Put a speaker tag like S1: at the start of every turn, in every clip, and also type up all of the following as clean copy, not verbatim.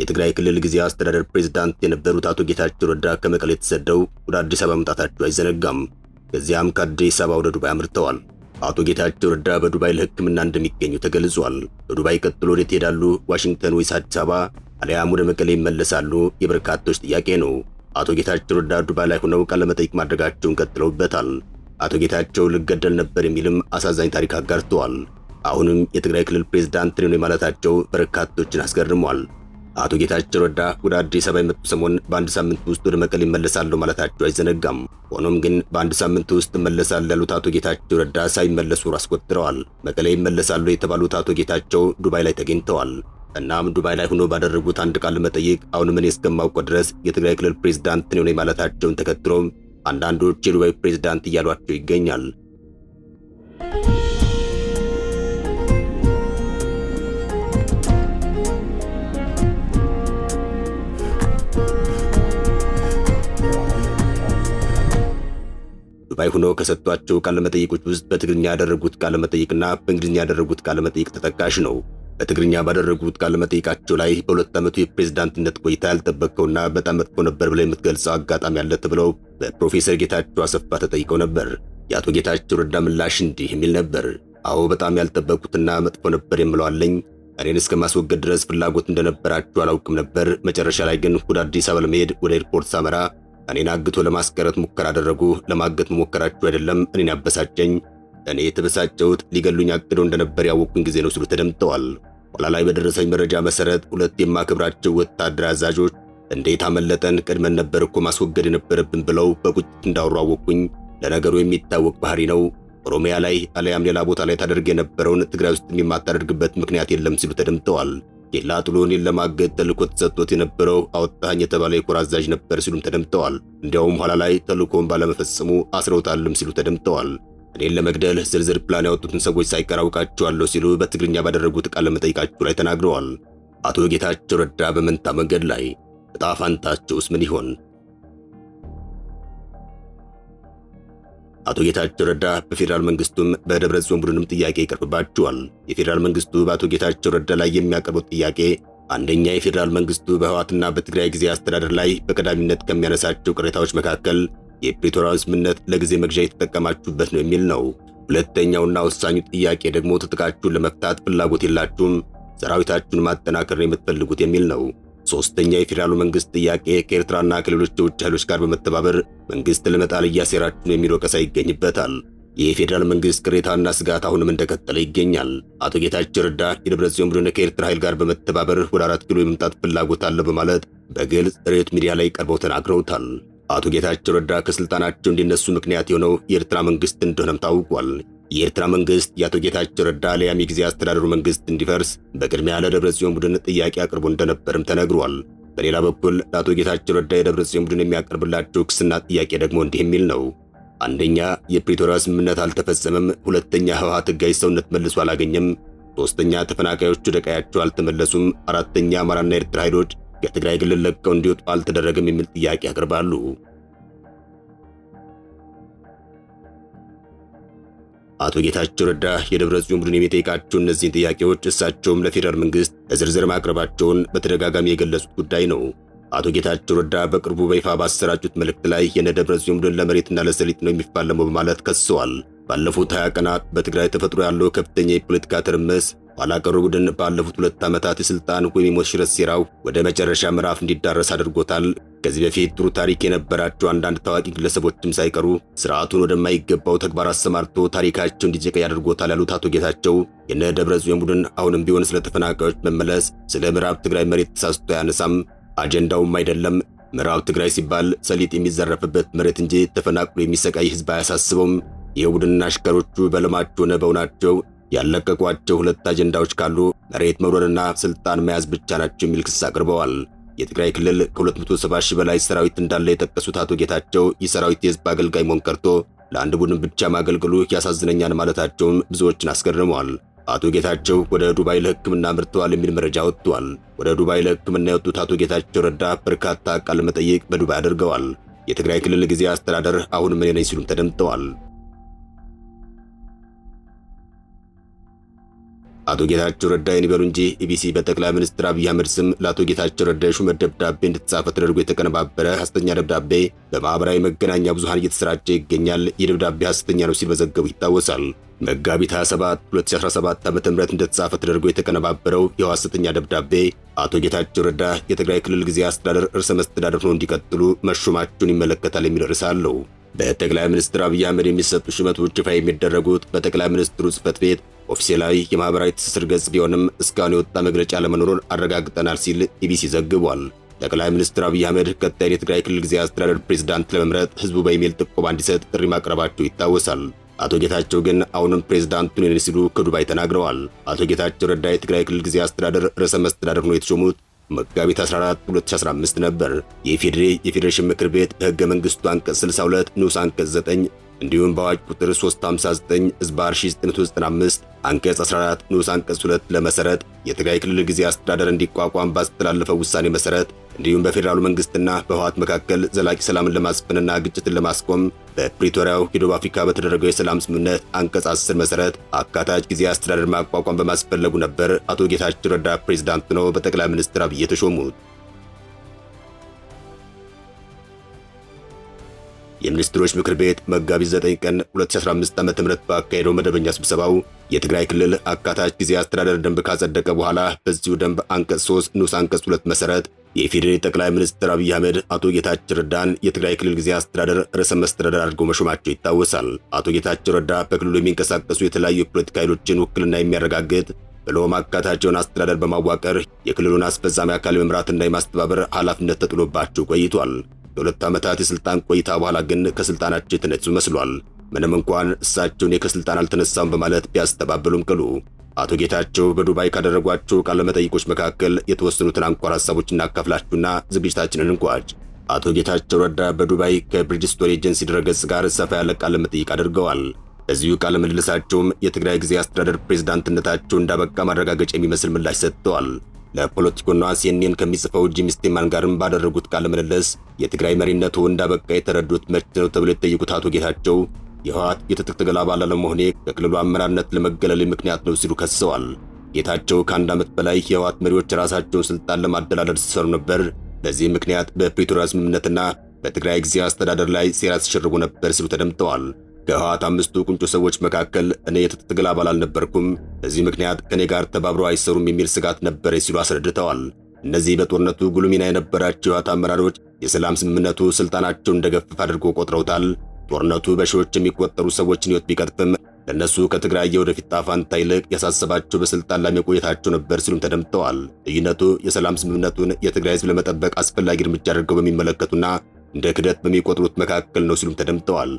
S1: የትግራይ ክልል ጊዜያዊ አስተዳደር ፕሬዝዳንት የነበሩት አቶ ጌታቸው ረዳ ከመቀሌ ተሰደው ወደ አዲስ አበባ መምጣታቸው አይዘነጋም። ከዚያም ከአዲስ አበባ ወደ ዱባይ አምርተዋል። አቶ ጌታቸው ረዳ በዱባይ ለሕክምና እንደሚገኙ ተገልጿል። በዱባይ ቀጥሎ ወዴት ይሄዳሉ? ዋሽንግተን ወይስ አዲስ አበባ አሊያም ወደ መቀሌ ይመለሳሉ? የበርካቶች ጥያቄ ነው። አቶ ጌታቸው ረዳ ዱባይ ላይ ሆነው ቃለ መጠይቅ ማድረጋቸውን ቀጥለውበታል። አቶ ጌታቸው ልገደል ነበር የሚልም አሳዛኝ ታሪክ አጋርተዋል። አሁንም የትግራይ ክልል ፕሬዝዳንት ነኝ ማለታቸው በርካቶችን አስገርሟል። አቶ ጌታቸው ረዳ ወደ አዲስ አበባ የመጡ ሰሞን በአንድ ሳምንት ውስጥ ወደ መቀሌ ይመለሳሉ ማለታቸው አይዘነጋም። ሆኖም ግን በአንድ ሳምንት ውስጥ ይመለሳሉ ያሉት አቶ ጌታቸው ረዳ ሳይመለሱ አስቆጥረዋል። መቀሌ ይመለሳሉ የተባሉት አቶ ጌታቸው ዱባይ ላይ ተገኝተዋል። እናም ዱባይ ላይ ሆኖ ባደረጉት አንድ ቃለ መጠይቅ አሁንም እኔ እስከማውቀው ድረስ የትግራይ ክልል ፕሬዝዳንት ነኝ ማለታቸውን ተከትሎ አንዳንዶች የዱባይ ፕሬዝዳንት እያሏቸው ይገኛል። ዱባይ ሆኖ ከሰጧቸው ቃለ መጠይቆች ውስጥ በትግርኛ ያደረጉት ቃለ መጠይቅና በእንግሊዝኛ ያደረጉት ቃለ መጠይቅ ተጠቃሽ ነው። በትግርኛ ባደረጉት ቃለ መጠይቃቸው ላይ በሁለት ዓመቱ የፕሬዝዳንትነት ቆይታ ያልጠበቀውና በጣም መጥፎ ነበር ብለው የምትገልጸው አጋጣሚ አለ ተብለው በፕሮፌሰር ጌታቸው አሰፋ ተጠይቀው ነበር። የአቶ ጌታቸው ረዳ ምላሽ እንዲህ የሚል ነበር። አዎ በጣም ያልጠበቁትና መጥፎ ነበር የምለዋለኝ። እኔን እስከ ማስወገድ ድረስ ፍላጎት እንደነበራችሁ አላውቅም ነበር። መጨረሻ ላይ ግን ወደ አዲስ አበባ ለመሄድ ወደ ኤርፖርት ሳመራ እኔን አግቶ ለማስቀረት ሙከራ አደረጉ። ለማገት መሞከራችሁ አይደለም እኔን ያበሳጨኝ። እኔ የተበሳጨሁት ሊገሉኝ አቅደው እንደነበር ያወቁኝ ጊዜ ነው ሲሉ ተደምጠዋል። ኋላ ላይ በደረሰኝ መረጃ መሰረት ሁለት የማከብራቸው ወታደር አዛዦች እንዴት አመለጠን? ቀድመን ነበር እኮ ማስወገድ የነበረብን ብለው በቁጭት እንዳወሩ አወቁኝ። ለነገሩ የሚታወቅ ባህሪ ነው። ኦሮሚያ ላይ አለያም ሌላ ቦታ ላይ ታደርግ የነበረውን ትግራይ ውስጥ የማታደርግበት ምክንያት የለም ሲሉ ተደምጠዋል። ኬላ ጥሎ እኔን ለማገት ተልእኮ ተሰጥቶት የነበረው አወጣኝ የተባለ የኮር አዛዥ ነበር ሲሉም ተደምጠዋል። እንዲያውም ኋላ ላይ ተልእኮውን ባለመፈጸሙ አስረውታልም ሲሉ ተደምጠዋል። እኔን ለመግደል ዝርዝር ፕላን ያወጡትን ሰዎች ሳይቀር አውቃቸዋለሁ ሲሉ በትግርኛ ባደረጉት ቃለ መጠይቃቸው ላይ ተናግረዋል። አቶ ጌታቸው ረዳ በመንታ መንገድ ላይ ዕጣ ፈንታቸውስ ምን ይሆን? አቶ ጌታቸው ረዳ በፌዴራል መንግስቱም በደብረጽዮን ቡድንም ጥያቄ ይቀርብባቸዋል። የፌዴራል መንግስቱ በአቶ ጌታቸው ረዳ ላይ የሚያቀርቡት ጥያቄ አንደኛ የፌዴራል መንግስቱ በህወሓትና በትግራይ ጊዜያዊ አስተዳደር ላይ በቀዳሚነት ከሚያነሳቸው ቅሬታዎች መካከል የፕሪቶሪያውን ስምምነት ለጊዜ መግዣ የተጠቀማችሁበት ነው የሚል ነው። ሁለተኛውና ወሳኙ ጥያቄ ደግሞ ትጥቃችሁን ለመፍታት ፍላጎት የላችሁም፣ ሰራዊታችሁን ማጠናከር ነው የምትፈልጉት የሚል ነው። ሶስተኛ የፌዴራሉ መንግስት ጥያቄ ከኤርትራና ከሌሎች የውጭ ኃይሎች ጋር በመተባበር መንግስት ለመጣል እያሴራችሁ ነው የሚል ወቀሳ ይገኝበታል። የፌዴራል መንግስት ቅሬታና ስጋት አሁንም እንደቀጠለ ይገኛል። አቶ ጌታቸው ረዳ የደብረጽዮን ቡድን ከኤርትራ ኃይል ጋር በመተባበር ወደ 4 ኪሎ የመምጣት ፍላጎት አለ በማለት በግልጽ ሬት ሚዲያ ላይ ቀርበው ተናግረውታል። አቶ ጌታቸው ረዳ ከስልጣናቸው እንዲነሱ ምክንያት የሆነው የኤርትራ መንግስት እንደሆነም ታውቋል። የኤርትራ መንግስት የአቶ ጌታቸው ረዳ አለያም የጊዜ አስተዳደሩ መንግስት እንዲፈርስ በቅድሚያ ለደብረጽዮን ቡድን ጥያቄ አቅርቦ እንደነበርም ተነግሯል። በሌላ በኩል ለአቶ ጌታቸው ረዳ የደብረጽዮን ቡድን የሚያቀርብላቸው ክስና ጥያቄ ደግሞ እንዲህ የሚል ነው። አንደኛ የፕሪቶሪያ ስምምነት አልተፈጸመም፣ ሁለተኛ ህወሓት ህጋዊ ሰውነት መልሶ አላገኘም፣ ሶስተኛ ተፈናቃዮች ወደ ቀያቸው አልተመለሱም፣ አራተኛ አማራና ኤርትራ ኃይሎች ከትግራይ ክልል ለቀው እንዲወጡ አልተደረገም የሚል ጥያቄ ያቀርባሉ። አቶ ጌታቸው ረዳ የደብረጽዮን ቡድን የሚጠይቃቸው እነዚህን ጥያቄዎች እሳቸውም ለፌዴራል መንግስት በዝርዝር ማቅረባቸውን በተደጋጋሚ የገለጹት ጉዳይ ነው። አቶ ጌታቸው ረዳ በቅርቡ በይፋ ባሰራጩት መልእክት ላይ የደብረጽዮን ቡድን ለመሬትና ለሰሊጥ ነው የሚፋለመው በማለት ከሰዋል። ባለፉት 20 ቀናት በትግራይ ተፈጥሮ ያለው ከፍተኛ የፖለቲካ ትርምስ ኋላ ቀሩ ቡድን ባለፉት 2 ዓመታት የስልጣን ወይም የሞት ሽረት ሴራው ወደ መጨረሻ ምዕራፍ እንዲዳረስ አድርጎታል። ከዚህ በፊት ጥሩ ታሪክ የነበራቸው አንዳንድ ታዋቂ ግለሰቦችም ሳይቀሩ ስርዓቱን ወደማይገባው ተግባር አሰማርቶ ታሪካቸው እንዲጨቀይ አድርጎታል ያሉት አቶ ጌታቸው የደብረጽዮን ቡድን አሁንም ቢሆን ስለ ተፈናቃዮች መመለስ፣ ስለ ምዕራብ ትግራይ መሬት ተሳስቶ አያነሳም፣ አጀንዳውም አይደለም። ምዕራብ ትግራይ ሲባል ሰሊጥ የሚዘረፍበት መሬት እንጂ ተፈናቅሎ የሚሰቃይ ህዝብ አያሳስበውም። የቡድንና አሽከሮቹ በልማቸው ሆነ በእውናቸው ያለቀቋቸው 2 አጀንዳዎች ካሉ መሬት መውረድና ስልጣን መያዝ ብቻ ናቸው የሚል ክስ አቅርበዋል። የትግራይ ክልል ከ270 ሺህ በላይ ሰራዊት እንዳለ የጠቀሱት አቶ ጌታቸው ይህ ሰራዊት የህዝብ አገልጋይ መሆን ቀርቶ ለአንድ ቡድን ብቻ ማገልገሉ ያሳዝነኛል ማለታቸውም ብዙዎችን አስገርመዋል። አቶ ጌታቸው ወደ ዱባይ ለሕክምና አምርተዋል የሚል መረጃ ወጥቷል። ወደ ዱባይ ለሕክምና የወጡት አቶ ጌታቸው ረዳ በርካታ ቃለ መጠይቅ በዱባይ አድርገዋል። የትግራይ ክልል ጊዜያዊ አስተዳደር አሁን ምን ነኝ ሲሉም ተደምጠዋል። አቶ ጌታቸው ረዳ ይበሉ እንጂ ኢቢሲ በጠቅላይ ሚኒስትር አብይ አህመድ ስም ለአቶ ጌታቸው ረዳ የሹመት ደብዳቤ እንድትጻፈ ተደርጎ የተቀነባበረ ሐሰተኛ ደብዳቤ በማህበራዊ መገናኛ ብዙሃን እየተሰራጨ ይገኛል። ይህ ደብዳቤ ሐሰተኛ ነው ሲል መዘገቡ ይታወሳል። መጋቢት 27 2017 ዓ.ም እንደተጻፈ ተደርጎ የተቀነባበረው ይህ ሐሰተኛ ደብዳቤ አቶ ጌታቸው ረዳ የትግራይ ክልል ጊዜያዊ አስተዳደር ርዕሰ መስተዳድር ሆነው እንዲቀጥሉ መሾማቸውን ይመለከታል የሚል ርዕስ አለው። በጠቅላይ ሚኒስትር አብይ አህመድ የሚሰጡ ሹመቶች ይፋ የሚደረጉት በጠቅላይ ሚኒስትሩ ጽሕፈት ቤት ኦፊሴላዊ የማህበራዊ ትስስር ገጽ ቢሆንም እስካሁን የወጣ መግለጫ ለመኖሩን አረጋግጠናል ሲል ኢቢሲ ዘግቧል። ጠቅላይ ሚኒስትር አብይ አህመድ ቀጣዩን የትግራይ ክልል ጊዜያዊ አስተዳደር ፕሬዝዳንት ለመምረጥ ህዝቡ በኢሜል ጥቆማ እንዲሰጥ ጥሪ ማቅረባቸው ይታወሳል። አቶ ጌታቸው ግን አሁንም ፕሬዝዳንቱን ነኝ ሲሉ ከዱባይ ተናግረዋል። አቶ ጌታቸው ረዳ የትግራይ ክልል ጊዜያዊ አስተዳደር ርዕሰ መስተዳድር ሆነው የተሾሙት መጋቢት 14 2015 ነበር። የፌዴሬሽን ምክር ቤት በሕገ መንግሥቱ አንቀጽ 62 ንዑስ አንቀጽ 9 እንዲሁም በአዋጅ ቁጥር 359/1995 አንቀጽ 14 ንዑስ አንቀጽ 2 ለመሰረት የትግራይ ክልል ጊዜያዊ አስተዳደር እንዲቋቋም ባስተላለፈው ውሳኔ መሰረት እንዲሁም በፌዴራሉ መንግስትና በህወሓት መካከል ዘላቂ ሰላምን ለማስፈንና ግጭትን ለማስቆም በፕሪቶሪያው የደቡብ አፍሪካ በተደረገው የሰላም ስምምነት አንቀጽ 10 መሰረት አካታች ጊዜያዊ አስተዳደር ማቋቋም በማስፈለጉ ነበር አቶ ጌታቸው ረዳ ፕሬዝዳንት ነው በጠቅላይ ሚኒስትር አብይ የተሾሙት። የሚኒስትሮች ምክር ቤት መጋቢት 9 ቀን 2015 ዓ.ም ባካሄደው መደበኛ ስብሰባው የትግራይ ክልል አካታች ጊዜያዊ አስተዳደር ደንብ ካጸደቀ በኋላ በዚሁ ደንብ አንቀጽ 3 ንዑስ አንቀጽ 2 መሰረት የፌዴራል ጠቅላይ ሚኒስትር አብይ አህመድ አቶ ጌታቸው ረዳን የትግራይ ክልል ጊዜያዊ አስተዳደር ርዕሰ መስተዳድር አድርገው መሾማቸው ይታወሳል። አቶ ጌታቸው ረዳ በክልሉ የሚንቀሳቀሱ የተለያዩ የፖለቲካ ኃይሎችን ውክልና የሚያረጋግጥ ብሎም አካታቸውን አስተዳደር በማዋቀር የክልሉን አስፈጻሚ አካል መምራትና የማስተባበር ኃላፊነት ተጥሎባቸው ቆይቷል። የሁለት ዓመታት የስልጣን ቆይታ በኋላ ግን ከስልጣናቸው የተነሱ መስሏል። ምንም እንኳን እሳቸውን ከስልጣን አልተነሳም በማለት ቢያስተባበሉም ቅሉ አቶ ጌታቸው በዱባይ ካደረጓቸው ቃለ መጠይቆች መካከል የተወሰኑትን አንኳር ሐሳቦች እናካፍላችሁና ዝግጅታችንን እንቋጭ። አቶ ጌታቸው ረዳ በዱባይ ከብሪጅስቶን ኤጀንሲ ድረገጽ ጋር ሰፋ ያለ ቃለ መጠይቅ አድርገዋል። በዚሁ ቃለ ምልልሳቸውም የትግራይ ጊዜያዊ አስተዳደር ፕሬዝዳንትነታቸው እንዳበቃ ማረጋገጫ የሚመስል ምላሽ ሰጥተዋል። ለፖለቲኮና ሲኤንኤን ከሚጽፈው ጂም ስቴማን ጋርም ባደረጉት ቃለ ምልልስ የትግራይ መሪነቱ እንዳበቃ የተረዱት መቼ ነው ተብሎ የተጠየቁት አቶ ጌታቸው የህወሓት የትጥቅ ትግል አባል አለመሆኔ ከክልሉ አመራርነት ለመገለል ምክንያት ነው ሲሉ ከሰዋል። ጌታቸው ከአንድ ዓመት በላይ የህወሓት መሪዎች ራሳቸውን ስልጣን ለማደላደል ሲሰሩ ነበር። በዚህ ምክንያት በፕሪቶሪያ ስምምነትና በትግራይ ጊዜያዊ አስተዳደር ላይ ሴራ ሲሸርቡ ነበር ሲሉ ተደምጠዋል። ከህወሓት አምስቱ ቁንጮ ሰዎች መካከል እኔ የትጥቅ ትግል አባል አልነበርኩም፣ በዚህ ምክንያት ከኔ ጋር ተባብረው አይሰሩም የሚል ስጋት ነበር ሲሉ አስረድተዋል። እነዚህ በጦርነቱ ጉልህ ሚና የነበራቸው የህወሓት አመራሮች የሰላም ስምምነቱ ስልጣናቸውን እንደገፈፈ አድርጎ ቆጥረውታል። ጦርነቱ በሺዎች የሚቆጠሩ ሰዎችን ህይወት ቢቀጥፍም ለነሱ ከትግራይ የወደፊት ዕጣ ፈንታ ይልቅ ያሳሰባቸው በስልጣን ላይ መቆየታቸው ነበር ሲሉም ተደምጠዋል። ልዩነቱ የሰላም ስምምነቱን የትግራይ ህዝብ ለመጠበቅ አስፈላጊ እርምጃ አድርገው በሚመለከቱና እንደ ክደት በሚቆጥሩት መካከል ነው ሲሉም ተደምጠዋል።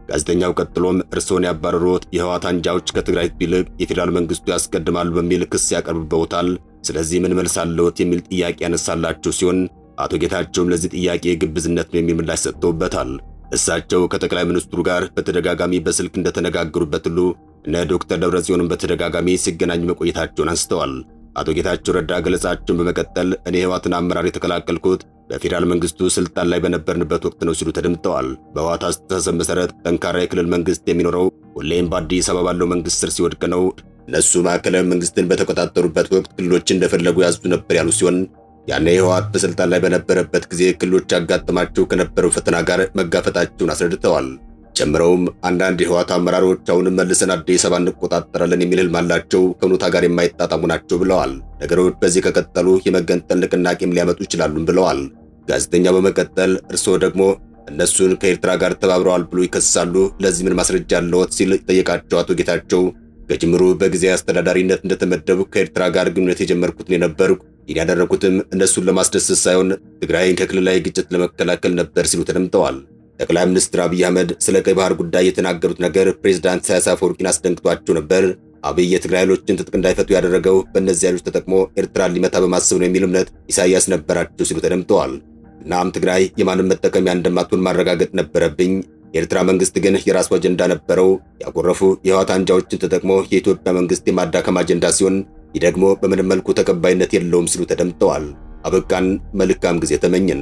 S1: ጋዜጠኛው ቀጥሎም እርስዎን ያባረሩት የህወሓት አንጃዎች ከትግራይ ህዝብ ይልቅ የፌዴራል መንግስቱ ያስቀድማሉ በሚል ክስ ያቀርብበውታል። ስለዚህ ምን መልስ አለዎት የሚል ጥያቄ ያነሳላቸው ሲሆን አቶ ጌታቸውም ለዚህ ጥያቄ ግብዝነት ነው የሚል ምላሽ ሰጥተውበታል። እሳቸው ከጠቅላይ ሚኒስትሩ ጋር በተደጋጋሚ በስልክ እንደተነጋገሩበት ሁሉ እነ ዶክተር ደብረጽዮንም በተደጋጋሚ ሲገናኙ መቆየታቸውን አንስተዋል። አቶ ጌታቸው ረዳ ገለጻቸውን በመቀጠል እኔ የህወሓትን አመራር የተቀላቀልኩት በፌዴራል መንግስቱ ስልጣን ላይ በነበርንበት ወቅት ነው ሲሉ ተደምጠዋል። በህወሓት አስተሳሰብ መሰረት ጠንካራ የክልል መንግስት የሚኖረው ሁሌም በአዲስ አበባ ባለው መንግስት ስር ሲወድቅ ነው። እነሱ ማዕከላዊ መንግስትን በተቆጣጠሩበት ወቅት ክልሎች እንደፈለጉ ያዙ ነበር ያሉ ሲሆን ያኔ ህወሓት በስልጣን ላይ በነበረበት ጊዜ ክልሎች ያጋጠማቸው ከነበረው ፈተና ጋር መጋፈጣቸውን አስረድተዋል። ጨምረውም አንዳንድ የህወሓት አመራሮች አሁንም መልሰን አዲስ አበባ እንቆጣጠራለን የሚል ህልም አላቸው፣ ከእውነታ ጋር የማይጣጣሙ ናቸው ብለዋል። ነገሮች በዚህ ከቀጠሉ የመገንጠል ንቅናቄም ሊያመጡ ይችላሉም ብለዋል። ጋዜጠኛው በመቀጠል እርስዎ ደግሞ እነሱን ከኤርትራ ጋር ተባብረዋል ብሎ ይከሳሉ፣ ለዚህ ምን ማስረጃ አለዎት ሲል ጠየቃቸው። አቶ ጌታቸው ከጅምሩ በጊዜያዊ አስተዳዳሪነት እንደተመደቡ ከኤርትራ ጋር ግንኙነት የጀመርኩት ነው የነበርኩ። ይህን ያደረኩትም እነሱን ለማስደሰት ሳይሆን ትግራይን ከክልላዊ ግጭት ለመከላከል ነበር ሲሉ ተደምጠዋል። ጠቅላይ ሚኒስትር አብይ አህመድ ስለ ቀይ ባህር ጉዳይ የተናገሩት ነገር ፕሬዝዳንት ኢሳያስ አፈወርቂን አስደንግጧቸው ነበር። አብይ የትግራይ ኃይሎችን ትጥቅ እንዳይፈቱ ያደረገው በእነዚህ ኃይሎች ተጠቅሞ ኤርትራን ሊመታ በማሰብ ነው የሚል እምነት ኢሳያስ ነበራቸው ሲሉ ተደምጠዋል። እናም ትግራይ የማንም መጠቀሚያ እንደማትሆን ማረጋገጥ ነበረብኝ። የኤርትራ መንግስት ግን የራሱ አጀንዳ ነበረው። ያቆረፉ የህወሓት አንጃዎችን ተጠቅሞ የኢትዮጵያ መንግስት የማዳከም አጀንዳ ሲሆን ይህ ደግሞ በምንም መልኩ ተቀባይነት የለውም ሲሉ ተደምጠዋል። አበቃን። መልካም ጊዜ ተመኘን።